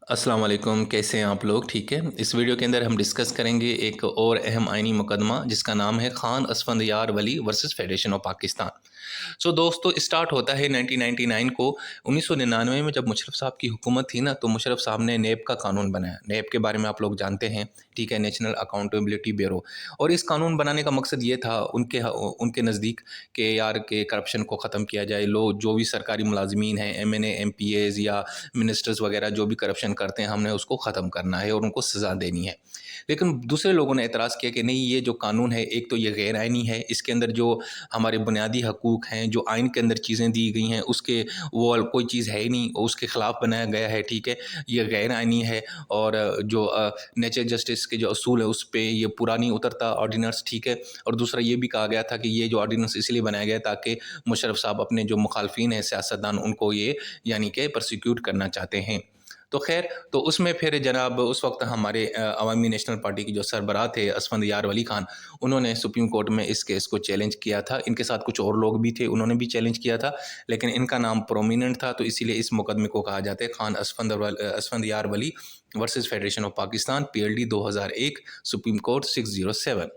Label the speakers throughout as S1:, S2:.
S1: अस्सलाम वालेकुम, कैसे हैं आप लोग? ठीक है। इस वीडियो के अंदर हम डिस्कस करेंगे एक और अहम आइनी मुकदमा जिसका नाम है Khan Asfandyar Wali versus federation of Pakistan. दोस्तों, स्टार्ट होता है 1999 को। 1999 में जब मुशर्रफ साहब की हुकूमत थी ना, तो मुशर्रफ साहब ने नेब का कानून बनाया। नेब के बारे में आप लोग जानते हैं, ठीक है, नेशनल अकाउंटेबिलिटी ब्यूरो। और इस कानून बनाने का मकसद ये था उनके नज़दीक कि यार के करप्शन को ख़त्म किया जाए। लोग जो भी सरकारी मुलाजमीन हैं, एमएनए, एमपीएज़ या मिनिस्टर्स वगैरह जो भी करप्शन करते हैं, हमने उसको ख़त्म करना है और उनको सज़ा देनी है। लेकिन दूसरे लोगों ने एतराज़ किया कि नहीं, ये जो कानून है, एक तो ये गैर आइनी है, इसके अंदर जो हमारे बुनियादी हकूक़ हैं, जो आइन के अंदर चीज़ें दी गई हैं, उसके वो कोई चीज़ है ही नहीं, उसके ख़िलाफ़ बनाया गया है, ठीक है। ये गैर आइनी है और जो नेचर जस्टिस के जो असूल है, उस पे ये पूरा नहीं उतरता ऑर्डिनेंस, ठीक है। और दूसरा ये भी कहा गया था कि ये जो ऑर्डिनेंस इसलिए बनाया गया ताकि मुशर्रफ साहब अपने जो मुखालफिन हैं, सियासतदान, उनको ये यानी कि प्रोसिक्यूट करना चाहते हैं। तो ख़ैर, तो उसमें फिर जनाब उस वक़्त हमारे अवामी नेशनल पार्टी के जो सरबराह थे असफंदयार वली खान, उन्होंने सुप्रीम कोर्ट में इस केस को चैलेंज किया था। इनके साथ कुछ और लोग भी थे, उन्होंने भी चैलेंज किया था, लेकिन इनका नाम प्रोमिनेंट था, तो इसीलिए इस मुकदमे को कहा जाता है Khan Asfandyar Wali versus federation of Pakistan, PLD 2001, supreme court 607।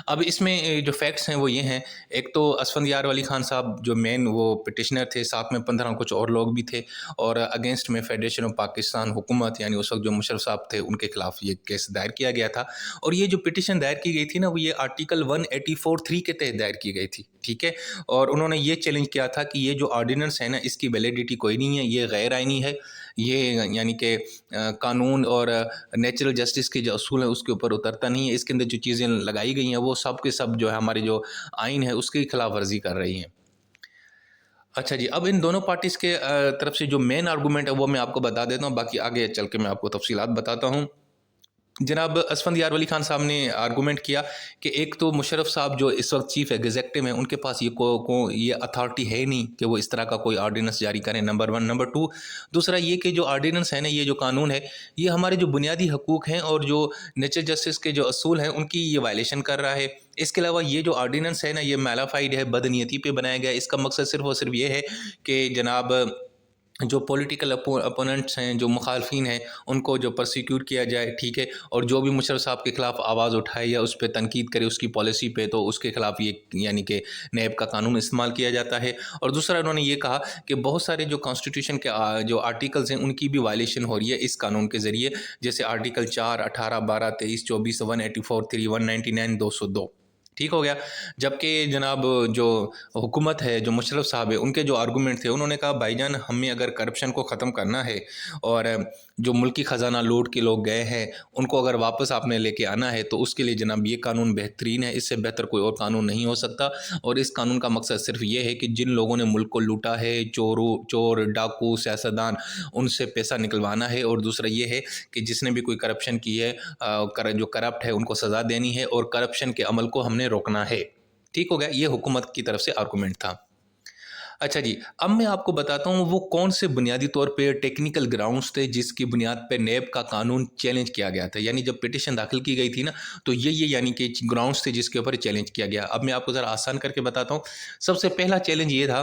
S1: अब इसमें जो फैक्ट्स हैं वो ये हैं। एक तो असफंदयार वली खान साहब जो मेन वो पिटिशनर थे, साथ में 15 कुछ और लोग भी थे, और अगेंस्ट में फेडरेशन ऑफ पाकिस्तान हुकूमत यानी उस वक्त जो मुशर्रफ साहब थे उनके खिलाफ ये केस दायर किया गया था। और ये जो पिटिशन दायर की गई थी ना, वो ये आर्टिकल 184(3) के तहत दायर की गई थी, ठीक है। और उन्होंने ये चैलेंज किया था कि ये जो ऑर्डिनेंस है ना, इसकी वैलिडिटी कोई नहीं है, ये गैर आइनी है, ये यानी कि कानून और नेचुरल जस्टिस के जो असूल हैं उसके ऊपर उतरता नहीं है। इसके अंदर जो चीज़ें लगाई गई हैं वो सब के सब जो है हमारी जो आइन है उसकी खिलाफ वर्जी कर रही हैं। अच्छा जी, अब इन दोनों पार्टीज़ के तरफ से जो मेन आर्गूमेंट है वो मैं आपको बता देता हूँ, बाकी आगे चल के मैं आपको तफसीलात बताता हूँ। जनाब असफंदयार वली खान साहब ने आर्गूमेंट किया कि एक तो मुशर्रफ साहब जो इस वक्त चीफ एग्जीक्यूटिव हैं, उनके पास ये अथॉरिटी है नहीं कि वो इस तरह का कोई ऑर्डिनेंस जारी करें, नंबर वन। नंबर टू, दूसरा ये कि जो ऑर्डिनेंस है ना, ये जो कानून है, ये हमारे जो बुनियादी हकूक़ हैं और जो नेचर जस्टिस के जो असूल हैं उनकी ये वायलेशन कर रहा है। इसके अलावा ये जो ऑर्डिनेंस है ना, ये मैलाफाइड है, बदनीयती पे बनाया गया है। इसका मकसद सिर्फ़ और सिर्फ ये है कि जनाब जो पॉलिटिकल अपोनेंट्स हैं, जो मुखालफिन हैं, उनको जो प्रोसिक्यूट किया जाए, ठीक है। और जो भी मुशर्रफ साहब के ख़िलाफ़ आवाज़ उठाए या उस पे तनकीद करे उसकी पॉलिसी पे, तो उसके ख़िलाफ़ ये यानी कि नैब का कानून इस्तेमाल किया जाता है। और दूसरा उन्होंने ये कहा कि बहुत सारे जो कॉन्स्टिट्यूशन के जो आर्टिकल्स हैं उनकी भी वायलेशन हो रही है इस कानून के ज़रिए, जैसे आर्टिकल 4, 18, 12, 23, 24, 184, 3, 199, 202, ठीक हो गया। जबकि जनाब जो हुकूमत है, जो मुशर्रफ साहब है, उनके जो आर्गूमेंट थे, उन्होंने कहा भाईजान, हमें अगर करप्शन को ख़त्म करना है और जो मुल्की ख़जाना लूट के लोग गए हैं उनको अगर वापस आपने लेके आना है, तो उसके लिए जनाब ये कानून बेहतरीन है, इससे बेहतर कोई और कानून नहीं हो सकता। और इस कानून का मकसद सिर्फ ये है कि जिन लोगों ने मुल्क को लूटा है, चोर डाकू सियासतदान, उनसे पैसा निकलवाना है। और दूसरा ये है कि जिसने भी कोई करप्शन की है, जो करप्ट है, उनको सज़ा देनी है और करप्शन के अमल को हमने रोकना है। ठीक हो गया, ये हुकूमत की तरफ से आर्गूमेंट था। अच्छा जी, अब मैं आपको बताता हूँ वो कौन से बुनियादी तौर पे टेक्निकल ग्राउंड्स थे जिसकी बुनियाद पे नैब का कानून चैलेंज किया गया था। यानी जब पिटीशन दाखिल की गई थी ना, तो ये यानी कि ग्राउंड्स थे जिसके ऊपर चैलेंज किया गया। अब मैं आपको ज़रा आसान करके बताता हूँ। सबसे पहला चैलेंज ये था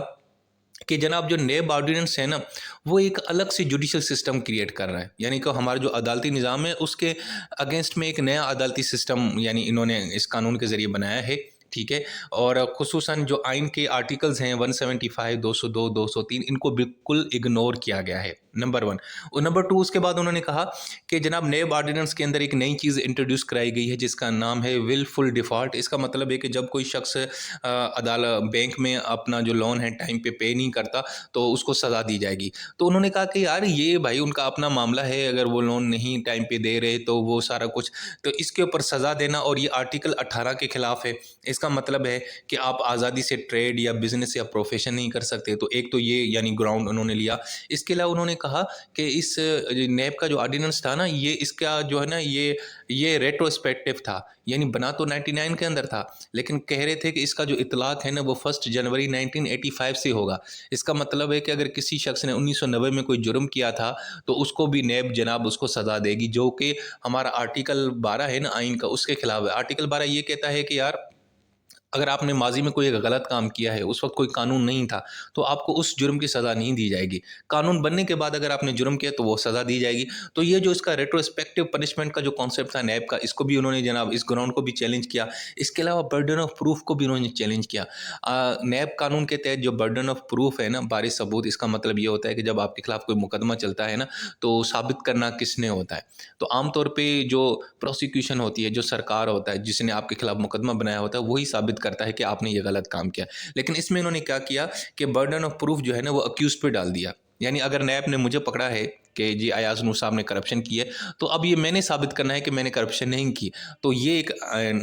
S1: कि जनाब जो नैब ऑर्डिनेंस है ना, वो एक अलग से जुडिशल सिस्टम क्रिएट कर रहा है। यानी कि हमारा जो अदालती निज़ाम है उसके अगेंस्ट में एक नया अदालती सिस्टम यानी इन्होंने इस कानून के ज़रिए बनाया है, ठीक है। और ख़ुसूसन जो आइन के आर्टिकल्स हैं 175, 202, 203, इनको बिल्कुल इग्नोर किया गया है, नंबर वन। और नंबर टू, उसके बाद उन्होंने कहा कि जनाब नैब ऑर्डिनेंस के अंदर एक नई चीज़ इंट्रोड्यूस कराई गई है जिसका नाम है विलफुल डिफ़ॉल्ट। इसका मतलब है कि जब कोई शख्स बैंक में अपना जो लोन है टाइम पे नहीं करता, तो उसको सज़ा दी जाएगी। तो उन्होंने कहा कि यार ये भाई उनका अपना मामला है, अगर वो लोन नहीं टाइम पे दे रहे तो वो सारा कुछ, तो इसके ऊपर सज़ा देना, और ये आर्टिकल 18 के खिलाफ है। इसका मतलब है कि आप आज़ादी से ट्रेड या बिज़नेस या प्रोफेशन नहीं कर सकते। तो एक तो ये यानी ग्राउंड उन्होंने लिया। इसके अलावा उन्होंने कहा कि इस नैब का जो ऑर्डिनेंस था ना, ये इसका जो है ना, ये रेट्रोस्पेक्टिव था। यानी बना तो 99 के अंदर था, लेकिन कह रहे थे कि इसका जो इतलाक़ है ना, वो 1 जनवरी 1985 से होगा। इसका मतलब है कि अगर किसी शख्स ने 1990 में कोई जुर्म किया था, तो उसको भी नैब जनाब उसको सज़ा देगी, जो कि हमारा आर्टिकल 12 है ना आइन का, उसके खिलाफ है। आर्टिकल 12 ये कहता है कि यार अगर आपने माज़ी में कोई एक गलत काम किया है, उस वक़्त कोई कानून नहीं था, तो आपको उस जुर्म की सज़ा नहीं दी जाएगी। कानून बनने के बाद अगर आपने जुर्म किया तो वो सज़ा दी जाएगी। तो ये जो इसका रेट्रोस्पेक्टिव पनिशमेंट का जो कॉन्सेप्ट था नैब का, इसको भी उन्होंने जनाब इस ग्राउंड को भी चैलेंज किया। इसके अलावा बर्डन ऑफ प्रूफ को भी उन्होंने चैलेंज किया। नैब कानून के तहत जो बर्डन ऑफ प्रूफ है ना, बारिश सबूत, इसका मतलब ये होता है कि जब आपके खिलाफ कोई मुकदमा चलता है ना, तो साबित करना किसने होता है। तो आमतौर पे जो प्रोसिक्यूशन होती है, जो सरकार होता है, जिसने आपके खिलाफ मुकदमा बनाया होता है, वही साबित करता है कि आपने ये गलत काम किया। लेकिन इसमें इन्होंने क्या किया कि बर्डन ऑफ प्रूफ जो है ना वो अक्यूज़ पे डाल दिया। यानी अगर नैब ने मुझे पकड़ा है कि जी अयाज नूर साहब ने करप्शन की है, तो अब ये मैंने साबित करना है कि मैंने करप्शन नहीं की। तो ये एक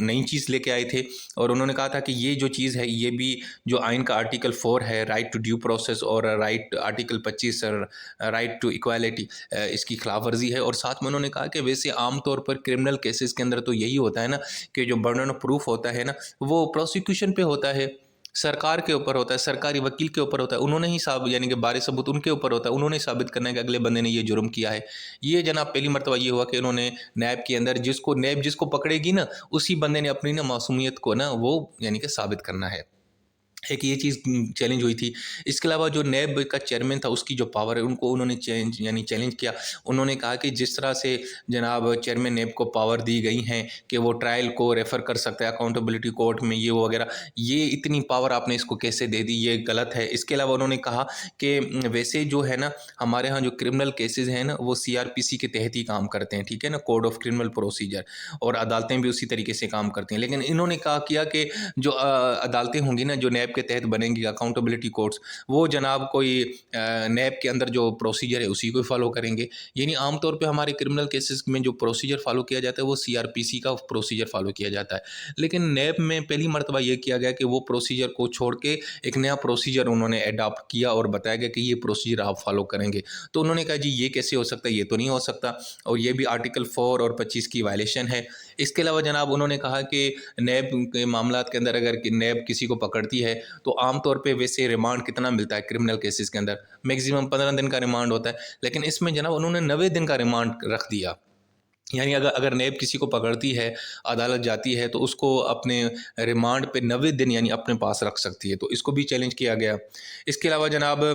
S1: नई चीज़ लेके आए थे और उन्होंने कहा था कि ये जो चीज़ है, ये भी जो आइन का आर्टिकल 4 है, राइट टू ड्यू प्रोसेस, और right article 25 right to equality, इसकी खिलाफ वर्जी है। और साथ में उन्होंने कहा कि वैसे आम तौर पर क्रिमिनल केसेस के अंदर तो यही होता है ना कि जो बर्डन ऑफ प्रूफ होता है ना, वो प्रोसिक्यूशन पे होता है, सरकार के ऊपर होता है, सरकारी वकील के ऊपर होता है। उन्होंने ही यानी कि बारी सबूत उनके ऊपर होता है, उन्होंने साबित करना है कि अगले बंदे ने ये जुर्म किया है। ये जनाब पहली मर्तबा ये हुआ कि उन्होंने नैब के अंदर नैब जिसको पकड़ेगी ना, उसी बंदे ने अपनी ना मासूमियत को ना वो यानी कि साबित करना है। एक ये चीज़ चैलेंज हुई थी। इसके अलावा जो नैब का चेयरमैन था, उसकी जो पावर है, उनको उन्होंने चैलेंज किया। उन्होंने कहा कि जिस तरह से जनाब चेयरमैन नैब को पावर दी गई हैं कि वो ट्रायल को रेफ़र कर सकता है अकाउंटेबिलिटी कोर्ट में, ये वो वगैरह, ये इतनी पावर आपने इसको कैसे दे दी, ये गलत है। इसके अलावा उन्होंने कहा कि वैसे जो है ना, हमारे यहाँ जो क्रिमिनल केसेज़ हैं ना, वो सीआरपीसी के तहत ही काम करते हैं, ठीक है ना? कोड ऑफ क्रिमिनल प्रोसीजर, और अदालतें भी उसी तरीके से काम करती हैं। लेकिन इन्होंने कहा किया कि जो अदालतें होंगी ना, जो नैब के तहत बनेंगी अकाउंटेबिलिटी कोर्ट्स, वो जनाब कोई नैब के अंदर जो प्रोसीजर है उसी को फॉलो करेंगे। यानी आमतौर पे हमारे क्रिमिनल केसेस में जो प्रोसीजर फॉलो किया जाता है वो सीआरपीसी का प्रोसीजर फॉलो किया जाता है। लेकिन नैब में पहली मर्तबा ये किया गया कि वो प्रोसीजर को छोड़ के एक नया प्रोसीजर उन्होंने एडॉप्ट किया और बताया गया कि ये प्रोसीजर आप फॉलो करेंगे। तो उन्होंने कहा जी ये कैसे हो सकता है, ये तो नहीं हो सकता, और ये भी आर्टिकल 4 और 25 की वायलेशन है। इसके अलावा जनाब उन्होंने कहा कि नैब के मामलात के अंदर अगर नैब किसी को पकड़ती है तो आमतौर पे वैसे रिमांड कितना मिलता है क्रिमिनल केसेस के अंदर, मैक्सिमम 15 दिन का रिमांड होता है। लेकिन इसमें जनाब उन्होंने 90 दिन का रिमांड रख दिया। यानी अगर अगर नैब किसी को पकड़ती है, अदालत जाती है, तो उसको अपने रिमांड पे 90 दिन यानी अपने पास रख सकती है। तो इसको भी चैलेंज किया गया। इसके अलावा जनाब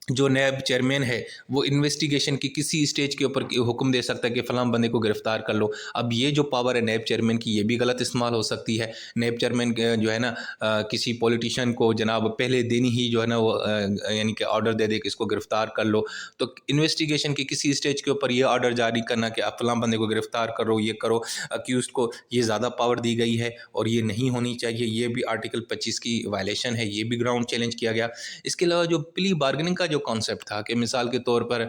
S1: जो नैब चेयरमैन है, वो इन्वेस्टिगेशन की किसी स्टेज के ऊपर हुक्म दे सकता है कि फ़लाँ बंदे को गिरफ़्तार कर लो। अब ये जो पावर है नैब चेयरमैन की, ये भी गलत इस्तेमाल हो सकती है। नैब चेयरमैन जो है ना, किसी पॉलिटिशियन को जनाब पहले दिन ही जो है ना वो यानी कि ऑर्डर दे दे कि इसको गिरफ़्तार कर लो। तो इन्वेस्टिगेशन की किसी स्टेज के ऊपर ये ऑर्डर जारी करना कि आप फ़लाँ बंदे को गिरफ़्तार करो, ये करो, अक्यूज़्ड को, ये ज़्यादा पावर दी गई है और ये नहीं होनी चाहिए। ये भी आर्टिकल 25 की वायलेशन है, ये भी ग्राउंड चैलेंज किया गया। इसके अलावा जो प्ली बार्गेनिंग का जो कॉन्सेप्ट था कि मिसाल के तौर पर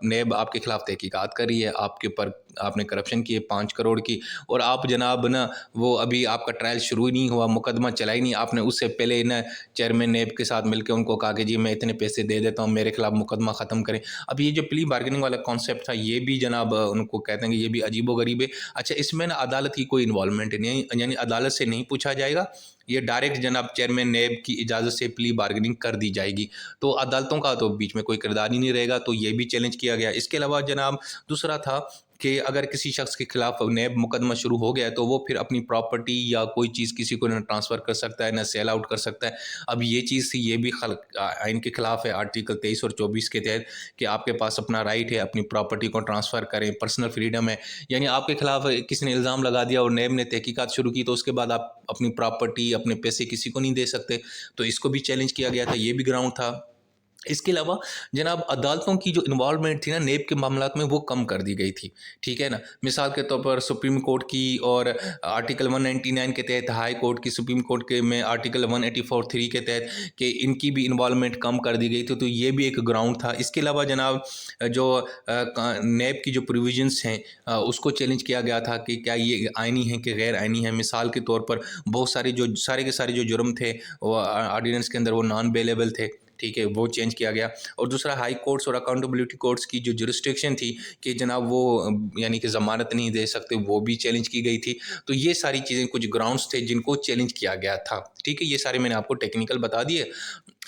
S1: नैब आपके खिलाफ तहकीकात कर रही है, आपके ऊपर आपने करप्शन की है 5 करोड़ की, और आप जनाब ना वो अभी आपका ट्रायल शुरू ही नहीं हुआ, मुकदमा चला ही नहीं, आपने उससे पहले ना चेयरमैन नैब के साथ मिलकर उनको कहा कि जी मैं इतने पैसे दे देता हूँ, मेरे खिलाफ मुकदमा ख़त्म करें। अब ये जो प्ली बार्गेनिंग वाला कॉन्सेप्ट था, ये भी जनाब उनको कहते हैं कि ये भी अजीबो-गरीब है। अच्छा, इसमें ना अदालत की कोई इन्वॉल्वमेंट नहीं, यानी अदालत से नहीं पूछा जाएगा, ये डायरेक्ट जनाब चेयरमैन नैब की इजाज़त से प्ली बार्गेनिंग कर दी जाएगी। तो अदालतों का तो बीच में कोई किरदार ही नहीं रहेगा, तो ये भी चैलेंज किया गया। इसके अलावा जनाब दूसरा था कि अगर किसी शख्स के खिलाफ नैब मुकदमा शुरू हो गया है, तो वो फिर अपनी प्रॉपर्टी या कोई चीज़ किसी को ना ट्रांसफ़र कर सकता है, ना सेल आउट कर सकता है। अब ये चीज़ थी, ये भी आइन के खिलाफ है, आर्टिकल 23 और 24 के तहत, कि आपके पास अपना राइट है अपनी प्रॉपर्टी को ट्रांसफ़र करें, पर्सनल फ्रीडम है। यानी आपके खिलाफ किसी ने इल्ज़ाम लगा दिया और नैब ने तहकीकात शुरू की, तो उसके बाद आप अपनी प्रॉपर्टी, अपने पैसे किसी को नहीं दे सकते। तो इसको भी चैलेंज किया गया था, ये भी ग्राउंड था। इसके अलावा जनाब अदालतों की जो इन्वॉल्वमेंट थी ना नैब के मामलात में, वो कम कर दी गई थी, ठीक है ना। मिसाल के तौर पर सुप्रीम कोर्ट की और आर्टिकल 199 के तहत हाई कोर्ट की, सुप्रीम कोर्ट के में आर्टिकल 184(3) के तहत कि इनकी भी इन्वॉल्वमेंट कम कर दी गई थी। तो ये भी एक ग्राउंड था। इसके अलावा जनाब जो नैब की जो प्रोविजंस हैं, उसको चैलेंज किया गया था कि क्या ये आइनी है कि गैर आइनी है। मिसाल के तौर पर बहुत सारे के सारे जो जुर्म थे वो ऑर्डिनेंस के अंदर वो नॉन बेलेबल थे, ठीक है, वो चेंज किया गया। और दूसरा हाई कोर्ट्स और अकाउंटेबिलिटी कोर्ट्स की जो जुरिस्डिक्शन थी कि जनाब वो यानी कि ज़मानत नहीं दे सकते, वो भी चैलेंज की गई थी। तो ये सारी चीज़ें कुछ ग्राउंड्स थे जिनको चैलेंज किया गया था, ठीक है। ये सारे मैंने आपको टेक्निकल बता दिए।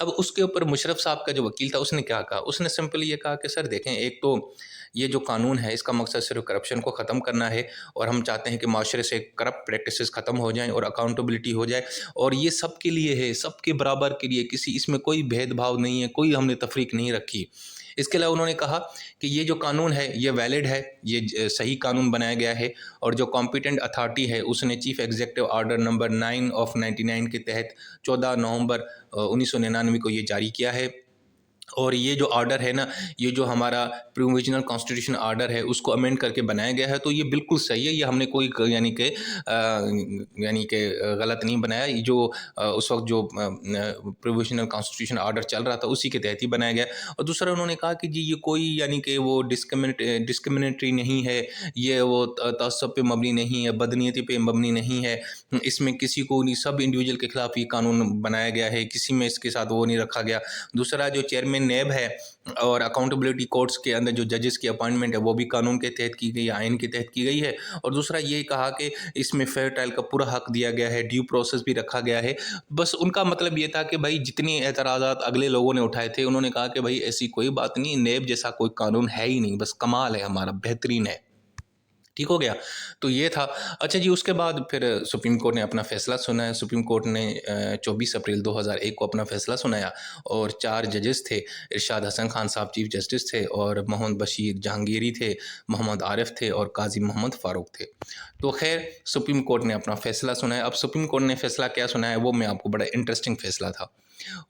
S1: अब उसके ऊपर मुशर्रफ साहब का जो वकील था उसने क्या कहा, उसने सिंपली ये कहा कि सर देखें, एक तो ये जो कानून है इसका मकसद सिर्फ करप्शन को ख़त्म करना है और हम चाहते हैं कि माशरे से करप्ट प्रैक्टिसेस ख़त्म हो जाएं और अकाउंटेबिलिटी हो जाए, और ये सबके लिए है, सबके बराबर के लिए, किसी इसमें कोई भेदभाव नहीं है, कोई हमने तफरीक नहीं रखी। इसके अलावा उन्होंने कहा कि ये जो कानून है ये वैलिड है, ये सही कानून बनाया गया है, और जो कॉम्पिटेंट अथॉरिटी है उसने chief executive order number 9 of 99 के तहत 14 नवंबर 1999 को ये जारी किया है। और ये जो ऑर्डर है ना, ये जो हमारा प्रोविजनल कॉन्स्टिट्यूशन ऑर्डर है उसको अमेंड करके बनाया गया है, तो ये बिल्कुल सही है। ये हमने कोई यानी कि गलत नहीं बनाया। ये जो उस वक्त जो प्रोविजनल कॉन्स्टिट्यूशन ऑर्डर चल रहा था उसी के तहत ही बनाया गया। और दूसरा उन्होंने कहा कि जी ये कोई यानी कि वो डिस्क्रिमिनेटरी नहीं है, ये वो तअस्सुब पे मबनी नहीं है, बदनीयती पे मबनी नहीं है, इसमें किसी को नहीं, सब इंडिविजुअल के खिलाफ ये कानून बनाया गया है, किसी में इसके साथ वो नहीं रखा गया। दूसरा जो चेयरमैन नेब है और अकाउंटेबिलिटी कोर्ट्स के अंदर जो जजेस की अपॉइंटमेंट है वो भी कानून के तहत की गई है, आइन के तहत की गई है। और दूसरा ये कहा कि इसमें फेयर ट्रायल का पूरा हक दिया गया है, ड्यू प्रोसेस भी रखा गया है। बस उनका मतलब ये था कि भाई जितनी एतराज़ात अगले लोगों ने उठाए थे, उन्होंने कहा कि भाई ऐसी कोई बात नहीं, नेब जैसा कोई कानून है ही नहीं, बस कमाल है हमारा, बेहतरीन है। ठीक हो गया। तो ये था। अच्छा जी, उसके बाद फिर सुप्रीम कोर्ट ने अपना फ़ैसला सुनाया। सुप्रीम कोर्ट ने 24 अप्रैल 2001 को अपना फ़ैसला सुनाया, और 4 जजेस थे। इरशाद हसन खान साहब चीफ जस्टिस थे, और मोहम्मद बशीर जहांगीरी थे, मोहम्मद आरिफ थे, और काजी मोहम्मद फ़ारूक थे। तो खैर सुप्रीम कोर्ट ने अपना फ़ैसला सुनाया। अब सुप्रीम कोर्ट ने फ़ैसला क्या सुनाया वो मैं आपको, बड़ा इंटरेस्टिंग फ़ैसला था।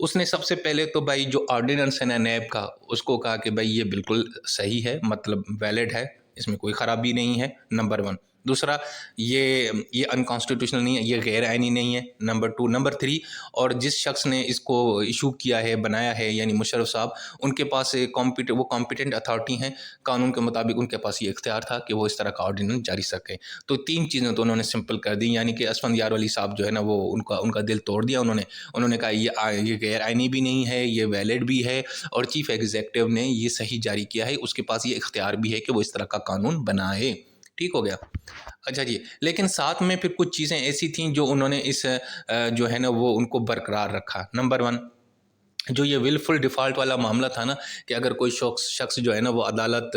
S1: उसने सबसे पहले तो भाई जो ऑर्डिनेंस है ना नैब का, उसको कहा कि भाई ये बिल्कुल सही है, मतलब वैलिड है, इसमें कोई ख़राबी नहीं है, नंबर 1। दूसरा, ये अनकॉन्स्टिट्यूशनल नहीं है, ये गैर आइनी नहीं है, नंबर 2। नंबर 3, और जिस शख्स ने इसको इशू किया है, बनाया है, यानी मुशर्रफ साहब, उनके पास वो कॉम्पिटेंट अथॉरिटी हैं, कानून के मुताबिक उनके पास ये इख्तियार था कि वो इस तरह का ऑर्डिनेंस जारी सकें। तो 3 चीज़ें तो उन्होंने सिंपल कर दी, यानी कि असफंद यार वली साहब जो है ना, वो उनका दिल तोड़ दिया उन्होंने कहा ये गैर आइनी भी नहीं है, ये वैलिड भी है, और चीफ एग्जीक्यूटिव ने ये सही जारी किया है, उसके पास ये इख्तियार भी है कि वो इस तरह का कानून बनाए। ठीक हो गया। अच्छा जी, लेकिन साथ में फिर कुछ चीज़ें ऐसी थीं जो उन्होंने इस जो है ना वो उनको बरकरार रखा। नंबर 1, जो ये विलफुल डिफ़ॉल्ट वाला मामला था ना, कि अगर कोई शख्स जो है ना वो अदालत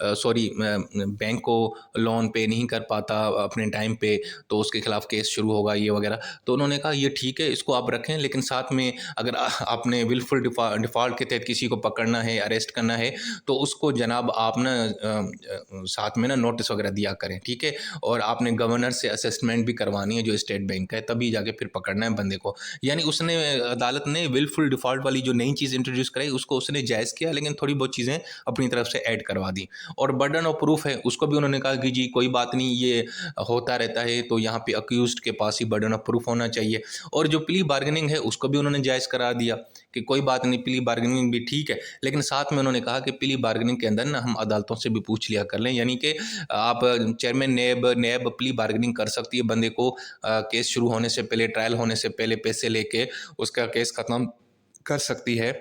S1: बैंक को लोन पे नहीं कर पाता अपने टाइम पे, तो उसके ख़िलाफ़ केस शुरू होगा ये वगैरह। तो उन्होंने कहा ये ठीक है, इसको आप रखें, लेकिन साथ में अगर आपने विलफुल डिफ़ॉल्ट के तहत किसी को पकड़ना है, अरेस्ट करना है, तो उसको जनाब आप ना साथ में ना नोटिस वगैरह दिया करें, ठीक है। और आपने गवर्नर से असेसमेंट भी करवानी है जो स्टेट बैंक का है, तभी जाके फिर पकड़ना है बंदे को। यानी उसने अदालत ने विलफुल डिफ़ॉल्ट वाली जो नई चीज़ इंट्रोड्यूस कराई उसको उसने जायज़ किया, लेकिन थोड़ी बहुत चीज़ें अपनी तरफ से ऐड करवा दी। और बर्डन ऑफ प्रूफ है, उसको भी उन्होंने कहा कि जी कोई बात नहीं, ये होता रहता है, तो यहाँ पे अक्यूज्ड के पास ही बर्डन ऑफ प्रूफ होना चाहिए। और जो प्ली बार्गेनिंग है उसको भी उन्होंने जायज़ करार दिया कि कोई बात नहीं, प्ली बार्गेनिंग भी ठीक है, लेकिन साथ में उन्होंने कहा कि प्ली बार्गेनिंग के अंदर ना हम अदालतों से भी पूछ लिया कर लें, यानी कि आप चेयरमैन नेब प्ली बार्गेनिंग कर सकती है, बंदे को केस शुरू होने से पहले, ट्रायल होने से पहले पैसे लेके उसका केस ख़त्म कर सकती है,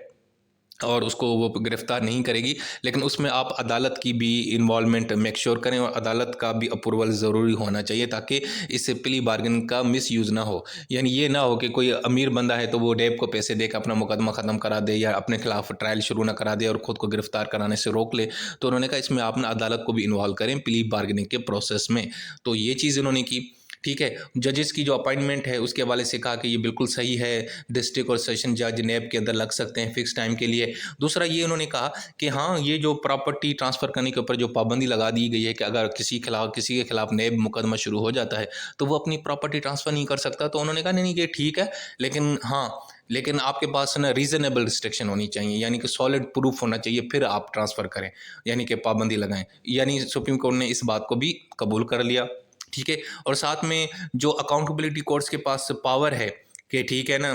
S1: और उसको वो गिरफ्तार नहीं करेगी, लेकिन उसमें आप अदालत की भी इन्वॉल्वमेंट मेक श्योर करें, और अदालत का भी अप्रूवल ज़रूरी होना चाहिए, ताकि इससे प्ली बार्गेनिंग का मिसयूज़ ना हो। यानी ये ना हो कि कोई अमीर बंदा है तो वो नेब को पैसे देकर अपना मुकदमा ख़त्म करा दे, या अपने खिलाफ ट्रायल शुरू ना करा दे और ख़ुद को गिरफ्तार कराने से रोक ले। तो उन्होंने कहा इसमें आप ना अदालत को भी इन्वॉल्व करें प्ली बार्गेनिंग के प्रोसेस में। तो ये चीज़ इन्होंने की। ठीक है। जजेस की जो अपॉइंटमेंट है उसके हवाले से कहा कि ये बिल्कुल सही है, डिस्ट्रिक्ट और सेशन जज नेब के अंदर लग सकते हैं फिक्स टाइम के लिए। दूसरा ये उन्होंने कहा कि हाँ, ये जो प्रॉपर्टी ट्रांसफ़र करने के ऊपर जो पाबंदी लगा दी गई है कि अगर किसी के खिलाफ नेब मुकदमा शुरू हो जाता है तो वो अपनी प्रॉपर्टी ट्रांसफ़र नहीं कर सकता। तो उन्होंने कहा नहीं ये ठीक है, लेकिन आपके पास ना रीज़नेबल रिस्ट्रिक्शन होनी चाहिए, यानी कि सॉलिड प्रूफ होना चाहिए, फिर आप ट्रांसफ़र करें, यानी कि पाबंदी लगाएं। यानी सुप्रीम कोर्ट ने इस बात को भी कबूल कर लिया। ठीक है। और साथ में जो अकाउंटेबिलिटी कोर्ट्स के पास पावर है कि ठीक है ना,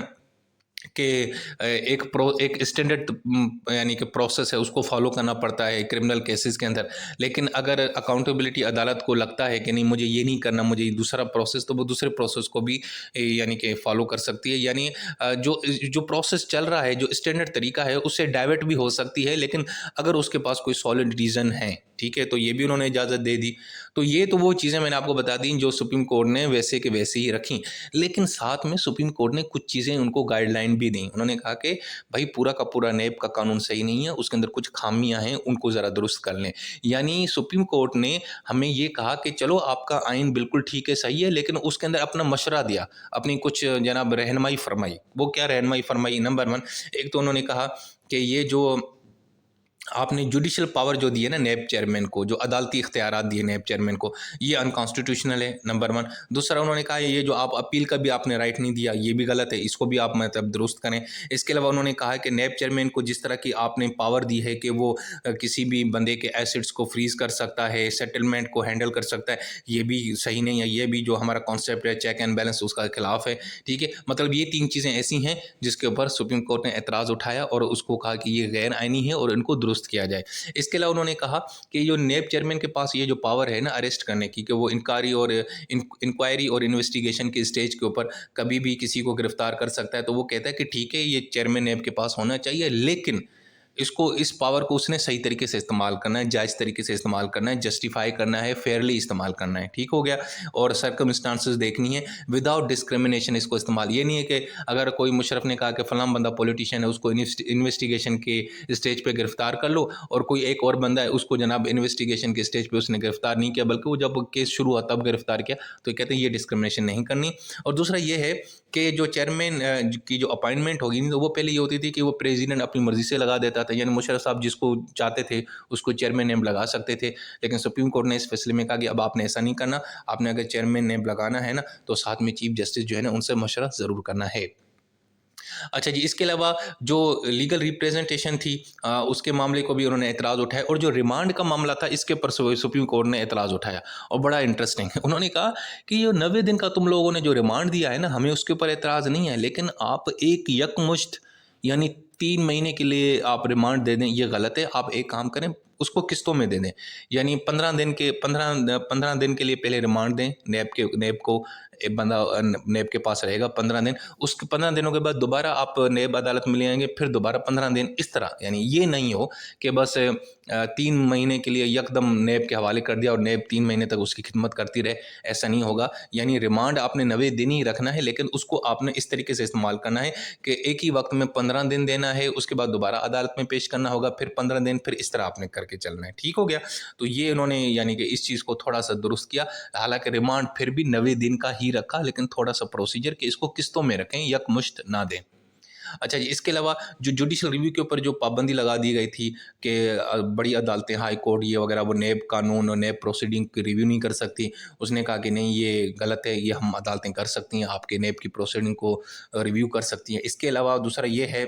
S1: कि एक स्टैंडर्ड यानी कि प्रोसेस है उसको फॉलो करना पड़ता है क्रिमिनल केसेस के अंदर। लेकिन अगर अकाउंटेबिलिटी अदालत को लगता है कि नहीं मुझे ये नहीं करना, मुझे ये दूसरा प्रोसेस, तो वो दूसरे प्रोसेस को भी यानी कि फॉलो कर सकती है। यानी जो जो प्रोसेस चल रहा है, जो स्टैंडर्ड तरीका है, उससे डाइवर्ट भी हो सकती है, लेकिन अगर उसके पास कोई सॉलिड रीज़न है, ठीक है, तो ये भी उन्होंने इजाज़त दे दी। तो ये तो वो चीज़ें मैंने आपको बता दी जो सुप्रीम कोर्ट ने वैसे के वैसे ही रखी। लेकिन साथ में सुप्रीम कोर्ट ने कुछ चीज़ें उनको गाइडलाइन भी दी। उन्होंने कहा कि भाई पूरा का पूरा नैब का कानून सही नहीं है, उसके अंदर कुछ खामियां हैं, उनको ज़रा दुरुस्त कर लें। यानी सुप्रीम कोर्ट ने हमें ये कहा कि चलो आपका आइन बिल्कुल ठीक है, सही है, लेकिन उसके अंदर अपना मशवरा दिया, अपनी कुछ जनाब रहनुमाई फरमाई। वो क्या रहनुमाई फरमाई? नंबर वन, एक तो उन्होंने कहा कि ये जो आपने जुडिशल पावर जो दी है ना नैब चेयरमैन को, जो अदालती इख्तियारात दिए नैब चेयरमैन को, ये अनकॉन्स्टिट्यूशनल है, नंबर वन। दूसरा उन्होंने कहा ये जो आप अपील का भी आपने राइट नहीं दिया, ये भी गलत है, इसको भी आप मतलब दुरुस्त करें। इसके अलावा उन्होंने कहा कि नैब चेयरमैन को जिस तरह की आपने पावर दी है कि वो किसी भी बंदे के एसेट्स को फ्रीज कर सकता है, सेटलमेंट को हैंडल कर सकता है, ये भी सही नहीं है। ये भी जो हमारा कॉन्सेप्ट है चेक एंड बैलेंस, उसका खिलाफ है, ठीक है। मतलब ये तीन चीज़ें ऐसी हैं जिसके ऊपर सुप्रीम कोर्ट ने एतराज़ उठाया और उसको कहा कि ये गैर आइनी है और इनको दुरुस्त किया जाए। इसके अलावा उन्होंने कहा कि जो नेब चेयरमैन के पास ये जो पावर है ना अरेस्ट करने की, कि वो इंक्वायरी और इन्वेस्टिगेशन के स्टेज के ऊपर कभी भी किसी को गिरफ्तार कर सकता है, तो वो कहता है कि ठीक है ये चेयरमैन नेब के पास होना चाहिए, लेकिन इसको इस पावर को उसने सही तरीके से इस्तेमाल करना है, जायज़ तरीके से इस्तेमाल करना है, जस्टिफाई करना है, फेयरली इस्तेमाल करना है, ठीक हो गया। और सर्कमस्टांसेस देखनी है, विदाउट डिस्क्रिमिनेशन इसको इस्तेमाल। ये नहीं है कि अगर कोई मुशर्रफ ने कहा कि फलां बंदा पॉलिटिशियन है, उसको इन्वेस्टिगेशन के स्टेज पे गिरफ्तार कर लो, और कोई एक और बंदा है उसको जनाब इन्वेस्टिगेशन के स्टेज पे उसने गिरफ्तार नहीं किया, बल्कि वो जब केस शुरू हुआ तब गिरफ्तार किया, तो कहते हैं ये डिस्क्रिमिनेशन नहीं करनी। और दूसरा ये है कि जो चेयरमैन की जो अपॉइंटमेंट होगी, तो वो पहले ये होती थी कि वो प्रेसिडेंट अपनी मर्जी से लगा देता था, यानी मुशर्रफ साहब जिसको चाहते थे उसको चेयरमैन नेम लगा सकते थे। लेकिन सुप्रीम कोर्ट ने इस फैसले में कहा कि अब आपने ऐसा नहीं करना, आपने अगर चेयरमैन नेम लगाना है ना, तो साथ में चीफ जस्टिस जो है ना उनसे मशवरा ज़रूर करना है। अच्छा जी, इसके अलावा जो लीगल रिप्रेजेंटेशन थी उसके मामले को भी उन्होंने एतराज़ उठाया, और जो रिमांड का मामला था इसके ऊपर सुप्रीम कोर्ट ने एतराज़ उठाया, और बड़ा इंटरेस्टिंग है। उन्होंने कहा कि ये 90 दिन का तुम लोगों ने जो रिमांड दिया है ना, हमें उसके ऊपर एतराज़ नहीं है, लेकिन आप एक यकमुश्त यानी 3 महीने के लिए आप रिमांड दे दें, ये गलत है। आप एक काम करें, उसको किस्तों में दे दें, यानी 15 दिन के लिए पहले रिमांड दें नेब को। एक बंदा नेब के पास रहेगा 15 दिन, उसके 15 दिनों के बाद दोबारा आप नेब अदालत में ले आएंगे, फिर दोबारा 15 दिन, इस तरह। यानी ये नहीं हो कि बस 3 महीने के लिए यकदम नेब के हवाले कर दिया और नेब 3 महीने तक उसकी खिदमत करती रहे, ऐसा नहीं होगा। यानी रिमांड आपने 90 दिन ही रखना है, लेकिन उसको आपने इस तरीके से इस्तेमाल करना है कि एक ही वक्त में 15 दिन देना है, उसके बाद दोबारा अदालत में पेश करना होगा, फिर 15 दिन, फिर इस तरह आपने करके चलना है, ठीक हो गया। तो ये उन्होंने यानी कि इस चीज़ को थोड़ा सा दुरुस्त किया। हालांकि रिमांड फिर भी 90 दिन का ही रखा, लेकिन थोड़ा सा प्रोसीजर कि इसको किस्तों में रखें, यकमुश्त ना दें। अच्छा जी, इसके अलावा जो जुडिशल रिव्यू के ऊपर जो पाबंदी लगा दी गई थी कि बड़ी अदालतें, हाई कोर्ट ये वगैरह, वो नेब कानून और नेब प्रोसीडिंग की रिव्यू नहीं कर सकती, उसने कहा कि नहीं ये गलत है, ये हम अदालतें कर सकती हैं, आपके नेब की प्रोसीडिंग को रिव्यू कर सकती हैं। इसके अलावा दूसरा ये है,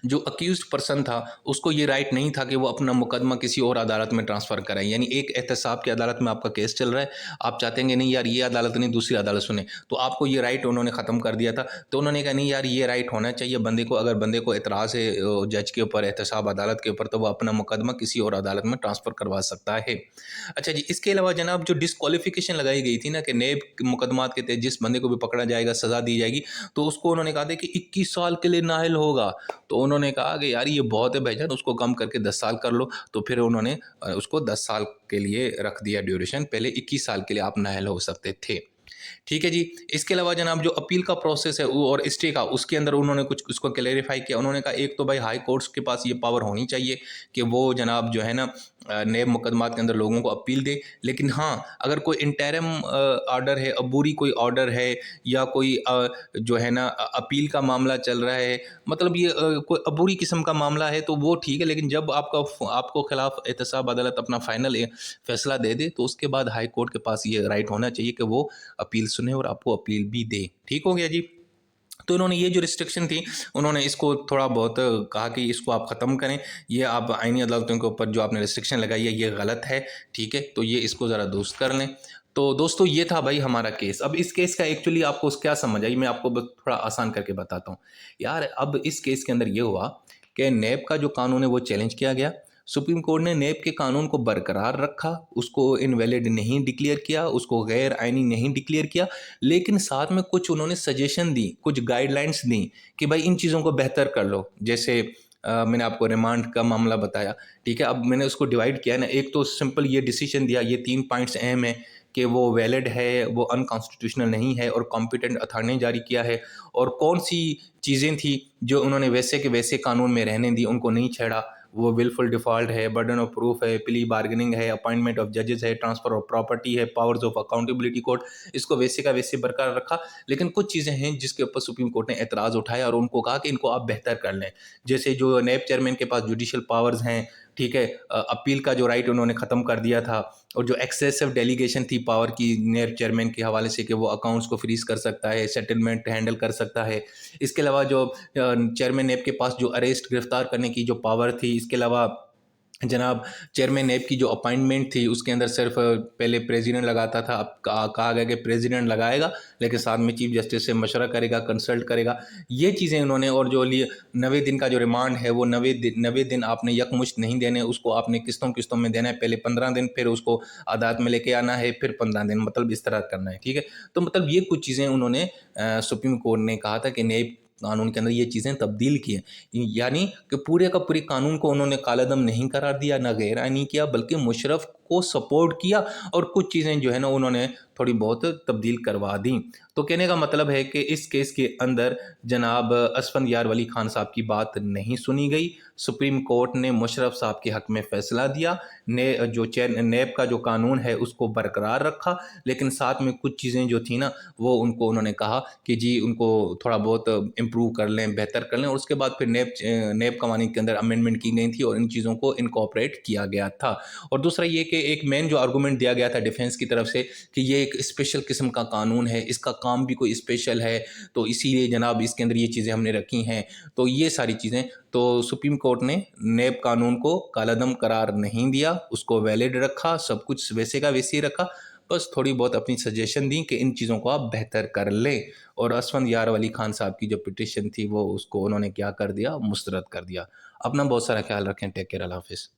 S1: जो अक्यूज्ड पर्सन था उसको ये राइट नहीं था कि वो अपना मुकदमा किसी और अदालत में ट्रांसफ़र कराए। यानी एक एहतसाब की अदालत में आपका केस चल रहा है, आप चाहते हैं नहीं यार ये अदालत नहीं दूसरी अदालत सुने, तो आपको ये राइट उन्होंने ख़त्म कर दिया था। तो उन्होंने कहा नहीं यार ये राइट होना चाहिए बंदे को, अगर बंदे को एतराज़ है जज के ऊपर, एहतसाब अदालत के ऊपर, तो वो अपना मुकदमा किसी और अदालत में ट्रांसफ़र करवा सकता है। अच्छा जी, इसके अलावा जनाब जो डिस्क्वालिफिकेशन लगाई गई थी ना कि नेब मुकदमात के तहत जिस बंदे को भी पकड़ा जाएगा सज़ा दी जाएगी, तो उसको उन्होंने कहा था कि 21 साल के लिए नाअहल होगा। तो उन्होंने कहा कि यार ये बहुत है भाईजान, उसको कम करके 10 साल कर लो। तो फिर उन्होंने उसको 10 साल के लिए रख दिया ड्यूरेशन, पहले 21 साल के लिए आप नाअहल हो सकते थे। ठीक है जी। इसके अलावा जनाब जो अपील का प्रोसेस है वो और स्टे का, उसके अंदर उन्होंने कुछ उसको क्लेरिफाई किया। उन्होंने कहा एक तो भाई हाई कोर्ट्स के पास ये पावर होनी चाहिए कि वो जनाब जो है ना नए मुकदमात के अंदर लोगों को अपील दे, लेकिन हाँ अगर कोई इंटरम ऑर्डर है, अबूरी कोई ऑर्डर है, या कोई जो है ना अपील का मामला चल रहा है, मतलब ये कोई अबूरी किस्म का मामला है, तो वो ठीक है। लेकिन जब आपको खिलाफ एहतसाब अदालत अपना फाइनल फैसला दे दे, तो उसके बाद हाई कोर्ट के पास ये राइट होना चाहिए कि वो अपील सुने और आपको अपील भी दे। ठीक हो गया जी। तो इन्होंने ये जो रिस्ट्रिक्शन थी उन्होंने इसको थोड़ा बहुत कहा कि इसको आप ख़त्म करें, ये आप आईनी अदालतों के ऊपर जो आपने रिस्ट्रिक्शन लगाई है ये गलत है, ठीक है, तो ये इसको ज़रा दुरुस्त कर लें। तो दोस्तों ये था भाई हमारा केस। अब इस केस का एक्चुअली आपको क्या समझ आई, मैं आपको बस थोड़ा आसान करके बताता हूँ। यार अब इस केस के अंदर ये हुआ कि नैब का जो कानून है वो चैलेंज किया गया। सुप्रीम कोर्ट ने नैब के कानून को बरकरार रखा, उसको इनवैलिड नहीं डिक्लेयर किया, उसको गैर आइनी नहीं डिक्लेयर किया, लेकिन साथ में कुछ उन्होंने सजेशन दी, कुछ गाइडलाइंस दी कि भाई इन चीज़ों को बेहतर कर लो। जैसे मैंने आपको रिमांड का मामला बताया, ठीक है। अब मैंने उसको डिवाइड किया ना, एक तो सिंपल ये डिसीजन दिया, ये 3 पॉइंट्स अहम हैं कि वो वैलिड है, वो अनकॉन्स्टिट्यूशनल नहीं है और कॉम्पिटेंट अथॉरिटी ने जारी किया है, और कौन-सी चीज़ें थी जो उन्होंने वैसे के वैसे कानून में रहने दी, उनको नहीं छेड़ा। वो विलफुल डिफ़ॉल्ट है, बर्डन ऑफ प्रूफ है, प्ली बार्गेनिंग है, अपॉइंटमेंट ऑफ जजेस है, ट्रांसफ़र ऑफ प्रॉपर्टी है, पावर्स ऑफ अकाउंटेबिलिटी कोर्ट, इसको वैसे का वैसे बरकरार रखा। लेकिन कुछ चीज़ें हैं जिसके ऊपर सुप्रीम कोर्ट ने एतराज़ उठाया और उनको कहा कि इनको आप बेहतर कर लें। जैसे जो नैब चेयरमैन के पास जुडिशियल पावर्स हैं, ठीक है, अपील का जो राइट उन्होंने ख़त्म कर दिया था, और जो एक्सेसिव डेलीगेशन थी पावर की नैब चेयरमैन के हवाले से कि वो अकाउंट्स को फ्रीज कर सकता है, सेटलमेंट हैंडल कर सकता है। इसके अलावा जो चेयरमैन नैब के पास जो अरेस्ट गिरफ्तार करने की जो पावर थी, इसके अलावा जनाब चेयरमैन नैब की जो अपॉइंटमेंट थी उसके अंदर सिर्फ पहले प्रेसिडेंट लगाता था, अब कहा गया कि प्रेसिडेंट लगाएगा, लेकिन साथ में चीफ जस्टिस से मशवरा करेगा, कंसल्ट करेगा। ये चीज़ें उन्होंने, और जो लिए 90 दिन का जो रिमांड है वो 90 दिन आपने यकमुश्त नहीं देने, उसको आपने किस्तों किस्तों में देना है। पहले 15 दिन, फिर उसको अदालत में लेके आना है, फिर 15 दिन, मतलब इस तरह करना है, ठीक है। तो मतलब ये कुछ चीज़ें उन्होंने सुप्रीम कोर्ट ने कहा था कि नैब कानून के अंदर ये चीज़ें तब्दील की हैं। यानी कि पूरे का पूरे कानून को उन्होंने कालादम नहीं करार दिया, ना गैर आइनी किया, बल्कि मुशर्रफ को सपोर्ट किया, और कुछ चीज़ें जो है ना उन्होंने थोड़ी बहुत तब्दील करवा दी। तो कहने का मतलब है कि इस केस के अंदर जनाब असफंदयार वली खान साहब की बात नहीं सुनी गई। सुप्रीम कोर्ट ने मुशर्रफ साहब के हक में फ़ैसला दिया, ने जो चेयर नैब का जो कानून है उसको बरकरार रखा, लेकिन साथ में कुछ चीज़ें जो थी ना वो उनको उन्होंने कहा कि जी उनको थोड़ा बहुत इम्प्रूव कर लें, बेहतर कर लें, और उसके बाद फिर नैब कवानीन के अंदर अमेंडमेंट की गई थी और इन चीज़ों को इनकॉर्पोरेट किया गया था। और दूसरा ये कि एक मेन जो आर्गूमेंट दिया गया था डिफेंस की तरफ से कि ये एक स्पेशल किस्म का कानून है, इसका काम भी कोई स्पेशल है, तो इसीलिए जनाब इसके अंदर ये चीज़ें हमने रखी हैं। तो ये सारी चीज़ें, तो सुप्रीम कोर्ट ने नैब कानून को कालादम करार नहीं दिया, उसको वैलिड रखा, सब कुछ वैसे का वैसे ही रखा, बस थोड़ी बहुत अपनी सजेशन दी कि इन चीज़ों को आप बेहतर कर लें। और असफंदयार वली खान साहब की जो पिटिशन थी वो उसको उन्होंने क्या कर दिया, मुस्तरद कर दिया। अपना बहुत सारा ख्याल रखें। टेक केयर, अल्लाह हाफ़िज़।